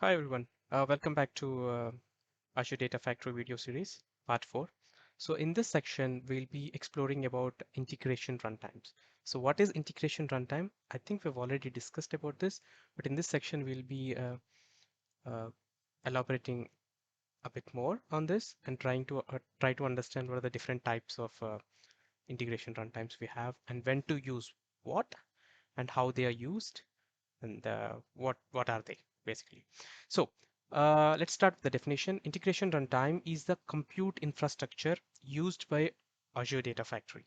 Hi everyone, welcome back to Azure Data Factory video series, part 4. So in this section, we'll be exploring about integration runtimes. So what is integration runtime? I think we've already discussed about this, but in this section, we'll be uh, elaborating a bit more on this and try to understand what are the different types of integration runtimes we have and when to use what and how they are used and what are they basically. So let's start with the definition. Integration runtime is the compute infrastructure used by Azure Data Factory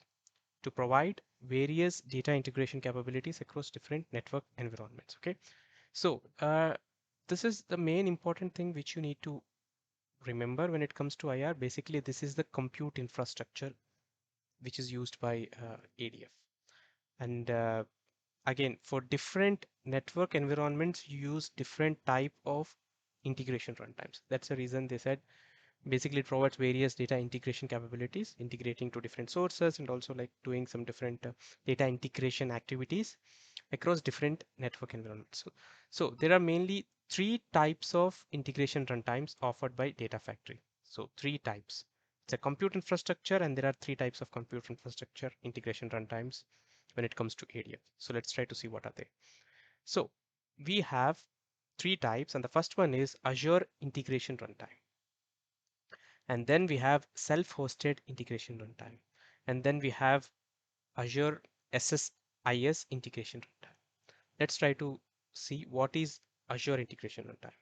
to provide various data integration capabilities across different network environments. Okay, so this is the main important thing which you need to remember when it comes to IR. Basically, this is the compute infrastructure which is used by ADF. And again, for different network environments, you use different type of integration runtimes. That's the reason they said basically it provides various data integration capabilities, integrating to different sources and also like doing some different data integration activities across different network environments. So there are mainly three types of integration runtimes offered by Data Factory. So three types. It's a compute infrastructure, and there are three types of compute infrastructure integration runtimes when it comes to ADF. So let's try to see what are they. So we have three types, and the first one is Azure Integration Runtime. And then we have self-hosted integration runtime. And then we have Azure SSIS integration runtime. Let's try to see what is Azure integration runtime.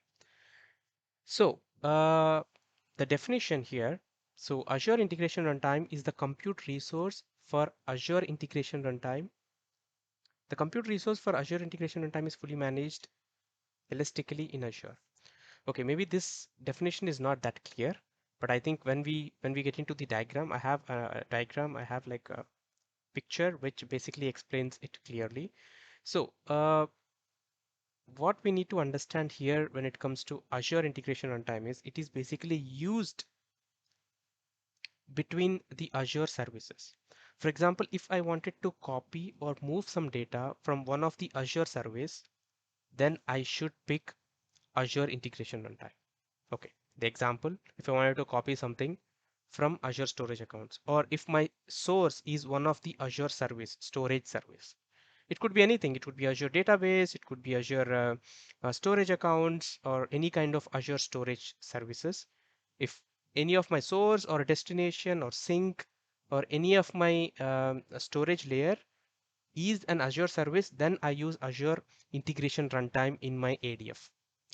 So the definition here, so Azure integration runtime is the compute resource for Azure integration runtime. The compute resource for Azure integration runtime is fully managed holistically in Azure. Okay, maybe this definition is not that clear, but I think when we get into the diagram, I have a diagram, I have like a picture which basically explains it clearly. So what we need to understand here when it comes to Azure integration runtime is it is basically used between the Azure services. For example, if I wanted to copy or move some data from one of the Azure service, then I should pick Azure integration runtime. Okay, the example, if I wanted to copy something from Azure storage accounts, or if my source is one of the Azure service, storage service, it could be anything. It could be Azure database, it could be Azure storage accounts, or any kind of Azure storage services. If any of my source or destination or sink or any of my storage layer is an Azure service, then I use Azure integration runtime in my ADF.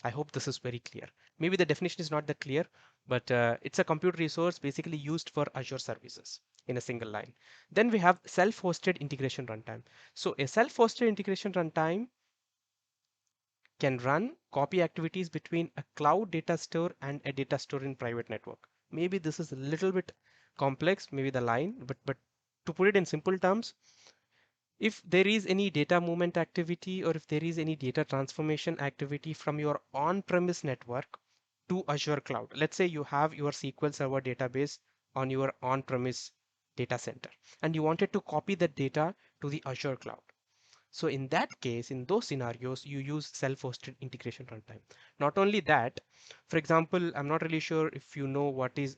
I hope this is very clear. Maybe the definition is not that clear, but it's a compute resource basically used for Azure services in a single line. Then we have self-hosted integration runtime. So a self-hosted integration runtime can run copy activities between a cloud data store and a data store in private network. Maybe this is a little bit complex, maybe the line, but to put it in simple terms, if there is any data movement activity or if there is any data transformation activity from your on-premise network to Azure cloud, let's say you have your SQL Server database on your on-premise data center and you wanted to copy that data to the Azure cloud. So in that case, in those scenarios, you use self-hosted integration runtime. Not only that, for example, I'm not really sure if you know what is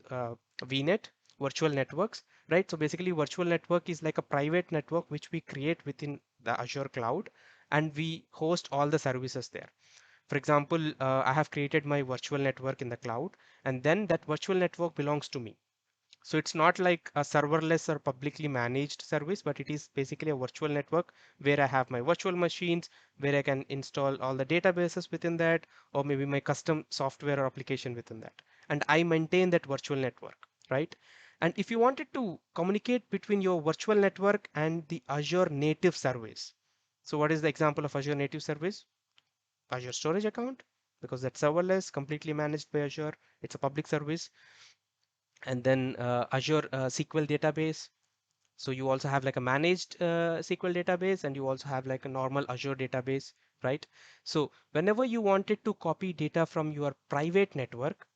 VNet, virtual networks, right? So basically virtual network is like a private network which we create within the Azure cloud and we host all the services there. For example, I have created my virtual network in the cloud and then that virtual network belongs to me. So it's not like a serverless or publicly managed service, but it is basically a virtual network where I have my virtual machines, where I can install all the databases within that, or maybe my custom software or application within that. And I maintain that virtual network, right? And if you wanted to communicate between your virtual network and the Azure native service, so what is the example of Azure native service? Azure storage account, because that's serverless, completely managed by Azure. It's a public service, and then Azure SQL database. So you also have like a managed SQL database and you also have like a normal Azure database, right? So whenever you wanted to copy data from your private network,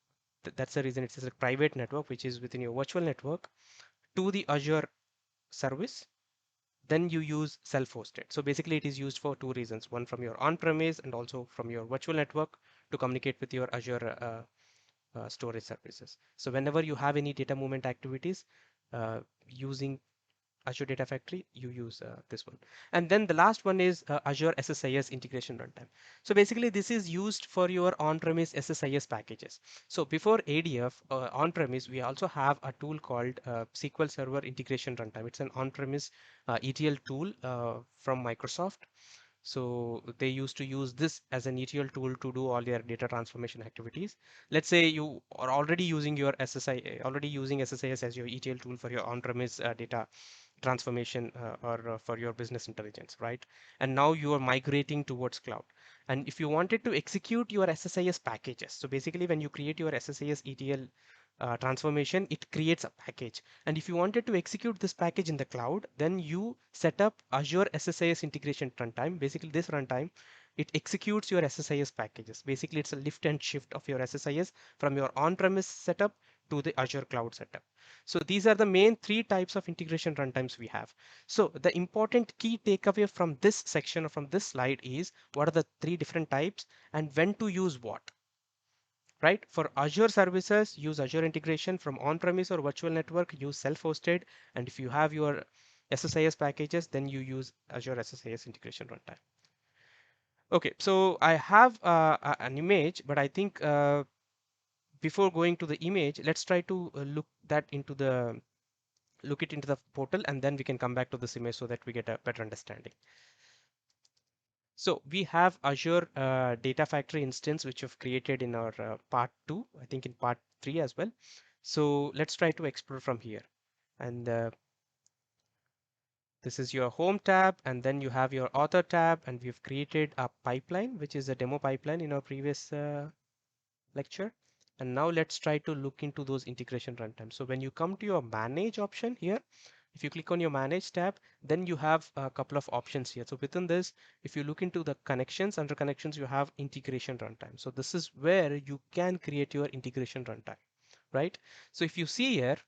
that's the reason it says a private network, which is within your virtual network to the Azure service, then you use self-hosted. So basically it is used for two reasons, one from your on-premise and also from your virtual network to communicate with your Azure storage services. So whenever you have any data movement activities using Azure Data Factory, you use this one. And then the last one is Azure SSIS integration runtime. So basically this is used for your on-premise SSIS packages. So before ADF on-premise, we also have a tool called SQL Server Integration Runtime. It's an on-premise ETL tool from Microsoft. So they used to use this as an ETL tool to do all their data transformation activities. Let's say you are already using your already using SSIS as your ETL tool for your on-premise data transformation or for your business intelligence, right? And now you are migrating towards cloud. And if you wanted to execute your SSIS packages, so basically when you create your SSIS ETL transformation, it creates a package. And if you wanted to execute this package in the cloud, then you set up Azure SSIS integration runtime. Basically, this runtime, it executes your SSIS packages. Basically, it's a lift and shift of your SSIS from your on-premise setup to the Azure cloud setup. So these are the main three types of integration runtimes we have. So the important key takeaway from this section or from this slide is what are the three different types and when to use what, right? For Azure services, use Azure integration. From on-premise or virtual network, use self-hosted. And if you have your SSIS packages, then you use Azure SSIS integration runtime. Okay, so I have an image, but I think before going to the image, let's try to look it into the portal, and then we can come back to this image so that we get a better understanding. So we have Azure Data Factory instance, which we've created in our part 2, I think in part 3 as well. So let's try to explore from here. And this is your home tab, and then you have your author tab, and we've created a pipeline, which is a demo pipeline in our previous lecture. And now let's try to look into those integration runtimes. So when you come to your manage option here, if you click on your manage tab, then you have a couple of options here. So within this, if you look into the connections, under connections, you have integration runtime. So this is where you can create your integration runtime, right? So if you see here,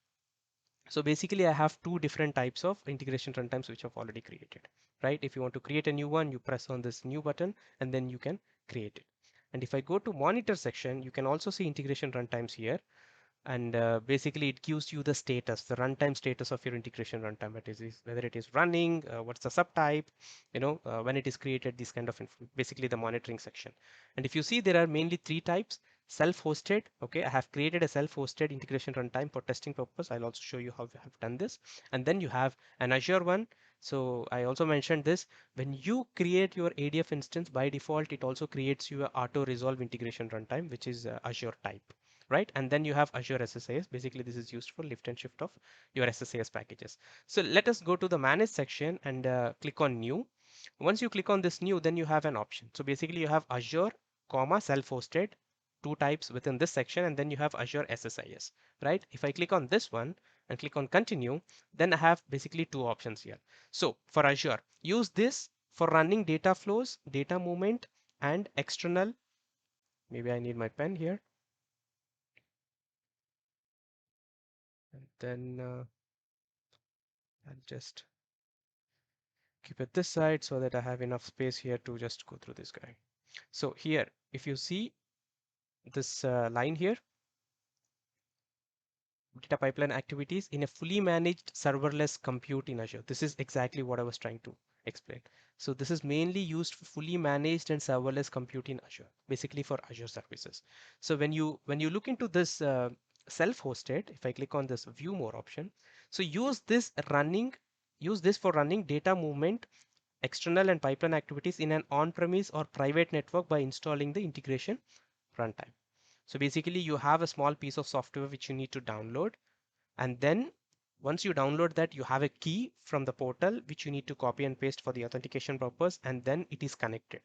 so basically I have two different types of integration runtimes which I've already created, right? If you want to create a new one, you press on this new button and then you can create it. And if I go to monitor section, you can also see integration runtimes here. And basically it gives you the status, the runtime status of your integration runtime, whether it is running, what's the subtype, when it is created, this kind of info, basically the monitoring section. And if you see, there are mainly three types. Self-hosted, okay, I have created a self-hosted integration runtime for testing purpose. I'll also show you how we have done this. And then you have an Azure one. So I also mentioned this, when you create your ADF instance, by default it also creates you a auto resolve integration runtime, which is Azure type, right? And then you have Azure SSIS. Basically, this is used for lift and shift of your SSIS packages. So let us go to the manage section and click on new. Once you click on this new, then you have an option. So basically you have Azure, comma, self-hosted, two types within this section, and then you have Azure SSIS, right? If I click on this one and click on continue, then I have basically two options here. So for Azure, use this for running data flows, data movement, and external. Maybe I need my pen here. And then I'll just keep it this side so that I have enough space here to just go through this guy. So here, if you see this line here, data pipeline activities in a fully managed serverless compute in Azure. This is exactly what I was trying to explain. So this is mainly used for fully managed and serverless compute in Azure, basically for Azure services. So when you look into this self-hosted, if I click on this view more option, so use this for running data movement, external and pipeline activities in an on-premise or private network by installing the integration runtime. So basically you have a small piece of software which you need to download, and then once you download that, you have a key from the portal which you need to copy and paste for the authentication purpose, and then it is connected.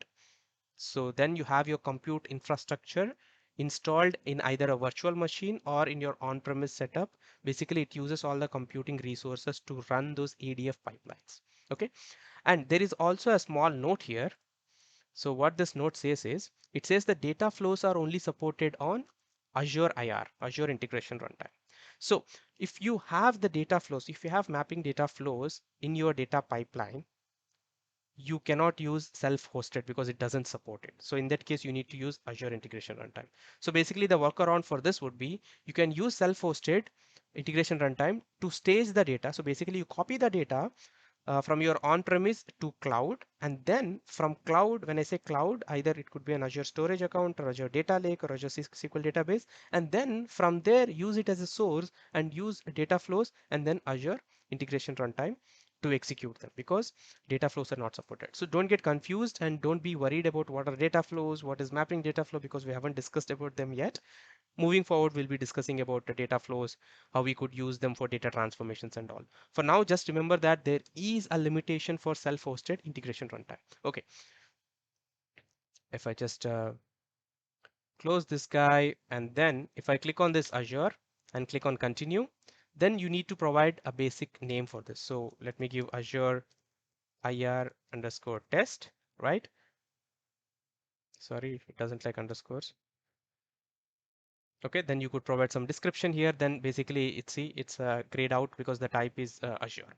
So then you have your compute infrastructure installed in either a virtual machine or in your on-premise setup. Basically it uses all the computing resources to run those ADF pipelines. Okay, and there is also a small note here. So what this note says is, it says the data flows are only supported on Azure IR, Azure Integration Runtime. So if you have the data flows, if you have mapping data flows in your data pipeline, you cannot use self-hosted because it doesn't support it. So in that case, you need to use Azure integration runtime. So basically the workaround for this would be you can use self-hosted integration runtime to stage the data. So basically you copy the data from your on-premise to cloud, and then from cloud, when I say cloud, either it could be an Azure storage account or Azure data lake or Azure SQL database, and then from there use it as a source and use data flows and then Azure integration runtime to execute them, because data flows are not supported. So don't get confused and don't be worried about what are data flows, what is mapping data flow, because we haven't discussed about them yet. Moving forward, we'll be discussing about the data flows, how we could use them for data transformations and all. For now, just remember that there is a limitation for self-hosted integration runtime. Okay, if I just close this guy, and then if I click on this Azure and click on continue, then you need to provide a basic name for this. So let me give Azure IR underscore test, right? Sorry, it doesn't like underscores. Okay, then you could provide some description here. Then basically it's grayed out because the type is Azure.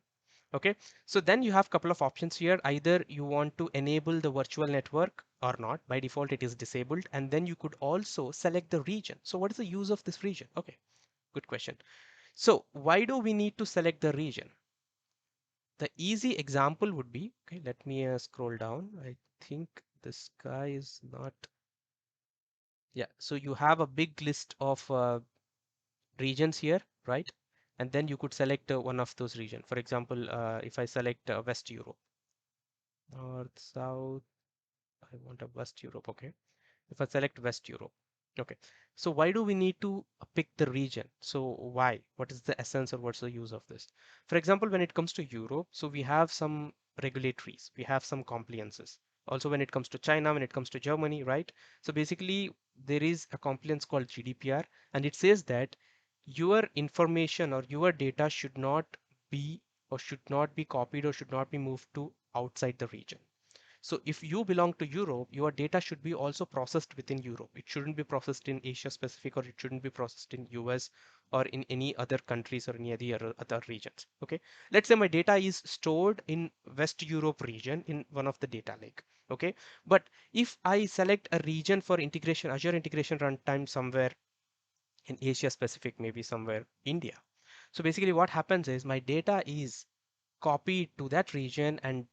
Okay, so then you have a couple of options here. Either you want to enable the virtual network or not. By default it is disabled, and then you could also select the region. So what is the use of this region? Okay, good question. So why do we need to select the region? The easy example would be, okay, let me scroll down. I think this guy is not, yeah, so you have a big list of regions here, right? And then you could select one of those regions. For example, if I select West Europe, North, South, I want a West Europe. Okay. If I select West Europe. Okay. So why do we need to pick the region? So why? What is the essence or what's the use of this? For example, when it comes to Europe, so we have some regulatories, we have some compliances. Also, when it comes to China, when it comes to Germany, right? So basically, there is a compliance called GDPR, and it says that your information or your data should not be or should not be copied or should not be moved to outside the region. So if you belong to Europe, your data should be also processed within Europe. It shouldn't be processed in Asia Pacific, or it shouldn't be processed in US or in any other countries or any other regions. Okay. Let's say my data is stored in West Europe region in one of the data lake. Okay. But if I select a region for integration, Azure integration runtime somewhere in Asia Pacific, maybe somewhere India. So basically what happens is my data is copied to that region, and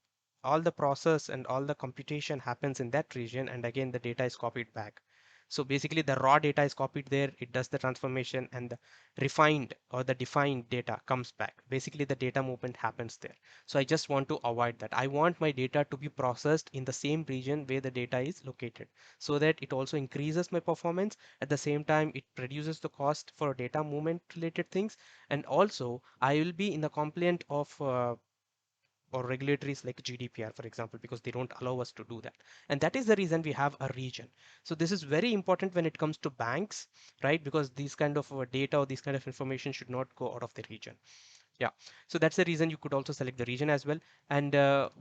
all the process and all the computation happens in that region, and again the data is copied back. So basically the raw data is copied there, it does the transformation, and the refined or the defined data comes back. Basically the data movement happens there. So I just want to avoid that. I want my data to be processed in the same region where the data is located, so that it also increases my performance. At the same time, it reduces the cost for data movement related things, and also I will be in the compliant of or regulatories like GDPR, for example, because they don't allow us to do that. And that is the reason we have a region. So this is very important when it comes to banks, right? Because these kind of data or these kind of information should not go out of the region. Yeah, so that's the reason you could also select the region as well. And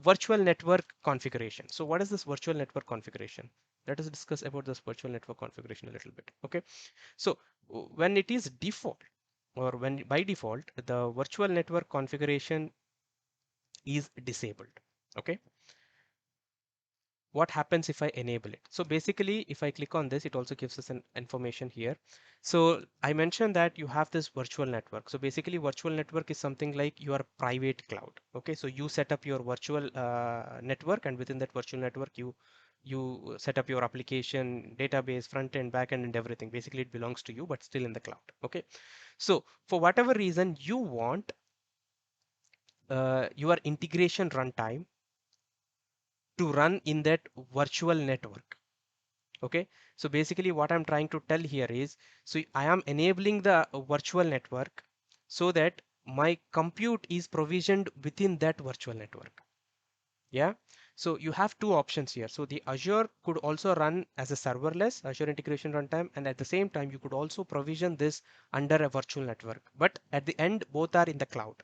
virtual network configuration. So what is this virtual network configuration? Let us discuss about this virtual network configuration a little bit. Okay, so when it is default, or when by default the virtual network configuration is disabled. Okay, what happens if I enable it? So basically if I click on this, it also gives us an information here. So I mentioned that you have this virtual network. So basically virtual network is something like your private cloud. Okay, so you set up your virtual network, and within that virtual network you set up your application, database, front end, back end, and everything. Basically it belongs to you, but still in the cloud. Okay, so for whatever reason you want your integration runtime to run in that virtual network. Okay, so basically what I'm trying to tell here is, so I am enabling the virtual network so that my compute is provisioned within that virtual network. Yeah, so you have two options here. So the Azure could also run as a serverless Azure integration runtime, and at the same time you could also provision this under a virtual network, but at the end both are in the cloud.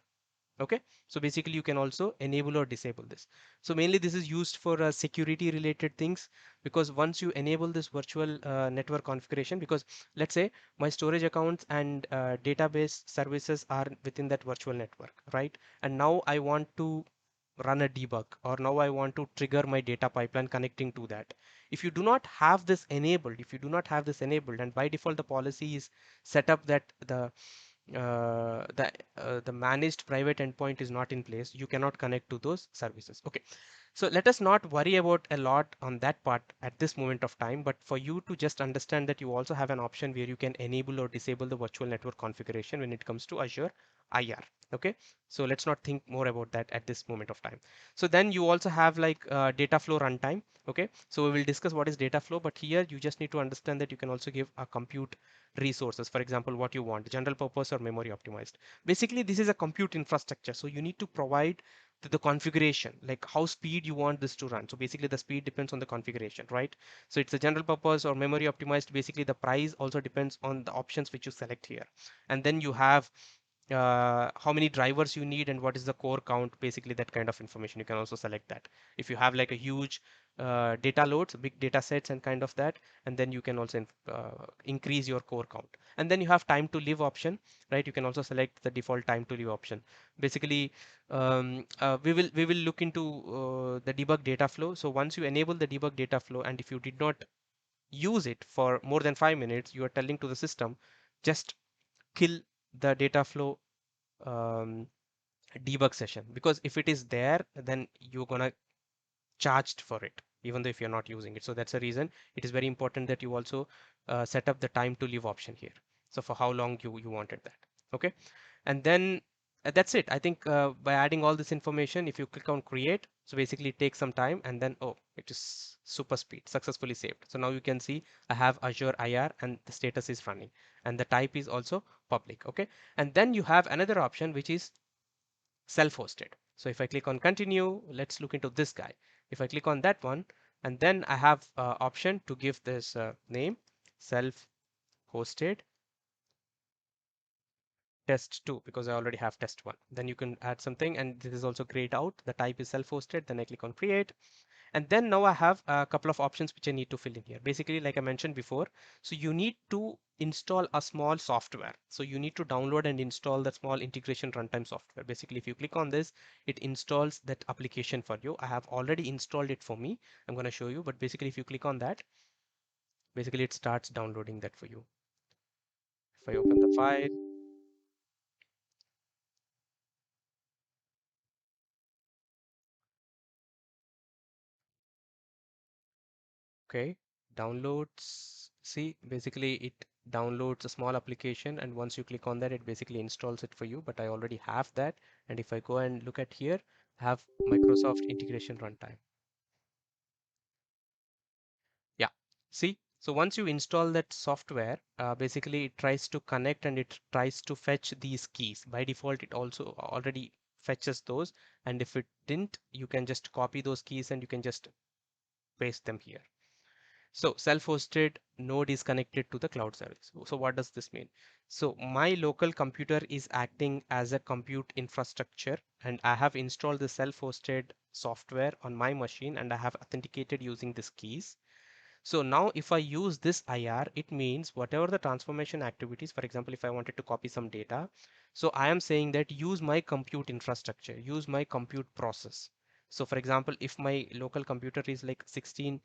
Okay, so basically you can also enable or disable this. So mainly this is used for security related things, because once you enable this virtual network configuration, because let's say my storage accounts and database services are within that virtual network, right? And now I want to run a debug, or now I want to trigger my data pipeline connecting to that. If you do not have this enabled, and by default the policy is set up that the managed private endpoint is not in place, you cannot connect to those services. Okay, so let us not worry about a lot on that part at this moment of time, but for you to just understand that you also have an option where you can enable or disable the virtual network configuration when it comes to Azure IR. Okay, so let's not think more about that at this moment of time. So then you also have like data flow runtime. Okay, so we will discuss what is data flow, but here you just need to understand that you can also give a compute resources, for example what you want, general purpose or memory optimized. Basically this is a compute infrastructure, so you need to provide the configuration, like how speed you want this to run. So basically the speed depends on the configuration, right? So it's a general purpose or memory optimized. Basically the price also depends on the options which you select here. And then you have how many drivers you need and what is the core count, basically that kind of information. You can also select that if you have like a huge data loads, big data sets and kind of that, and then you can also increase your core count. And then you have time to live option, right? You can also select the default time to live option. Basically we will look into the debug data flow. So once you enable the debug data flow, and if you did not use it for more than 5 minutes, you are telling to the system just kill the data flow um, debug session, because if it is there then you're gonna charged for it even though if you're not using it. So that's the reason it is very important that you also set up the time to live option here, so for how long you wanted that. Okay, and then that's it. I think by adding all this information, if you click on create, so basically it takes some time, and then oh, it is super speed, successfully saved. So now you can see I have Azure IR and the status is running and the type is also public. Okay, and then you have another option which is self-hosted. So if I click on continue, let's look into this guy. If I click on that one, and then I have option to give this name self-hosted test 2, because I already have test 1. Then you can add something, and this is also grayed out. The type is self-hosted. Then I click on create. And then now I have a couple of options which I need to fill in here. Basically, like I mentioned before, so you need to install a small software. So you need to download and install the small integration runtime software. Basically, if you click on this, it installs that application for you. I have already installed it for me. I'm going to show you, but basically if you click on that, basically it starts downloading that for you. If I open the file, okay, downloads. See, basically it downloads a small application, and once you click on that, it basically installs it for you. But I already have that. And if I go and look at here, I have Microsoft Integration Runtime. Yeah, see, so once you install that software, basically it tries to connect and it tries to fetch these keys. By default, it also already fetches those. And if it didn't, you can just copy those keys and you can just paste them here. So self-hosted node is connected to the cloud service. So what does this mean? So my local computer is acting as a compute infrastructure, and I have installed the self-hosted software on my machine and I have authenticated using these keys. So now if I use this IR, it means whatever the transformation activities, for example, if I wanted to copy some data, so I am saying that use my compute infrastructure, use my compute process. So for example, if my local computer is like 16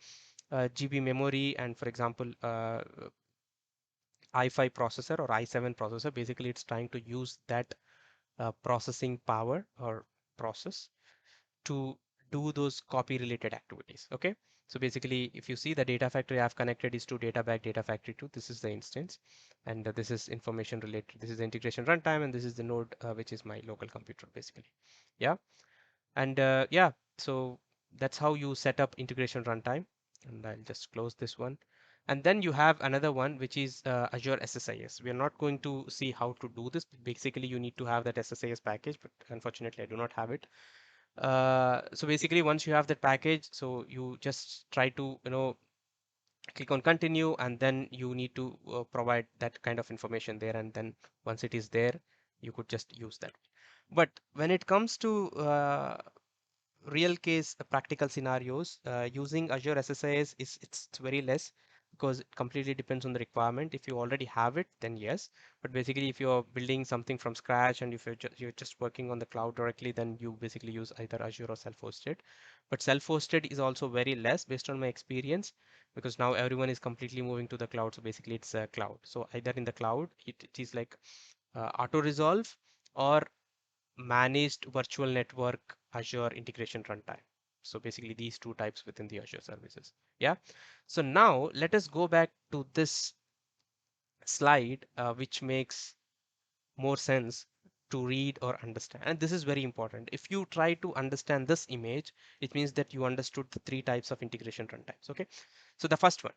GB memory and for example i5 processor or i7 processor, basically it's trying to use that processing power or process to do those copy related activities. Okay, so basically if you see the data factory I've connected is to data bag data factory 2. This is the instance, and this is information related. This is the integration runtime, and this is the node which is my local computer basically. Yeah, and yeah, so that's how you set up integration runtime. And I'll just close this one. And then you have another one which is Azure SSIS. We are not going to see how to do this. Basically you need to have that SSIS package, but unfortunately I do not have it. So basically once you have that package, so you just try to click on continue, and then you need to provide that kind of information there, and then once it is there you could just use that. But when it comes to real case practical scenarios, using Azure SSIS is it's very less. because it completely depends on the requirement. If you already have it, then yes. But basically, if you're building something from scratch and if you're just working on the cloud directly, then you basically use either Azure or self-hosted. But self-hosted is also very less based on my experience, because now everyone is completely moving to the cloud. So basically, it's a cloud. So either in the cloud, it is like auto resolve or managed virtual network Azure integration runtime. So basically these two types within the Azure services. Yeah. So now let us go back to this slide, which makes more sense to read or understand. And this is very important. If you try to understand this image, it means that you understood the three types of integration runtimes. Okay. So the first one,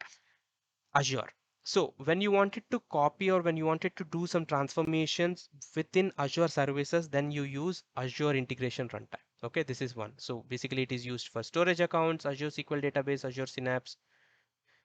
Azure. So when you wanted to copy or when you wanted to do some transformations within Azure services, then you use Azure integration runtime. Okay, this is one. So basically it is used for storage accounts, Azure SQL database, Azure Synapse.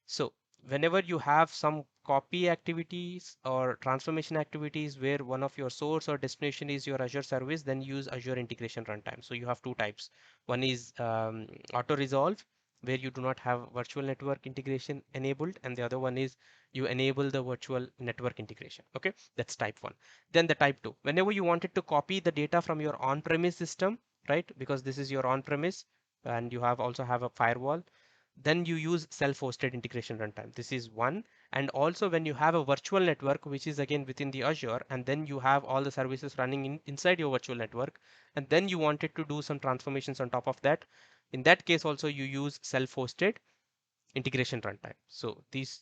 So whenever you have some copy activities or transformation activities where one of your source or destination is your Azure service, then use Azure integration runtime. So you have two types. One is auto resolve, where you do not have virtual network integration enabled, and the other one is you enable the virtual network integration. Okay, that's type one. Then the type two, whenever you wanted to copy the data from your on-premise system, right? Because this is your on-premise and you have also have a firewall, then you use self-hosted integration runtime. This is one. And also when you have a virtual network, which is again within the Azure, and then you have all the services running inside your virtual network, and then you wanted to do some transformations on top of that. In that case also you use self-hosted integration runtime. So these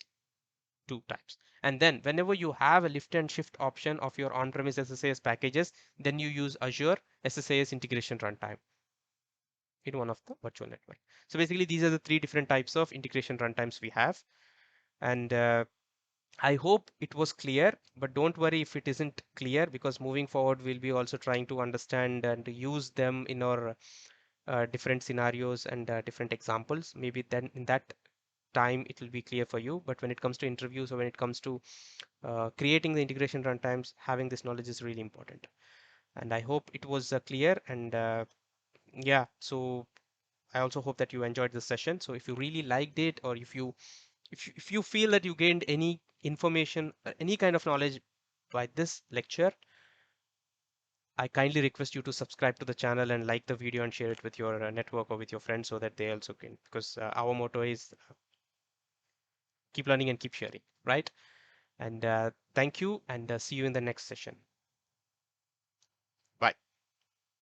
two types. And then whenever you have a lift and shift option of your on-premise SSAS packages, then you use Azure SSAS integration runtime in one of the virtual network. So basically these are the three different types of integration runtimes we have. And I hope it was clear, but don't worry if it isn't clear, because moving forward we'll be also trying to understand and use them in our different scenarios and different examples. Maybe then in that time it will be clear for you, but when it comes to interviews or when it comes to creating the integration runtimes, having this knowledge is really important. And I hope it was clear. And yeah, so I also hope that you enjoyed this session. So if you really liked it, or if you feel that you gained any information, any kind of knowledge by this lecture, I kindly request you to subscribe to the channel and like the video and share it with your network or with your friends, so that they also can, because our motto is keep learning and keep sharing, right? And thank you, and see you in the next session.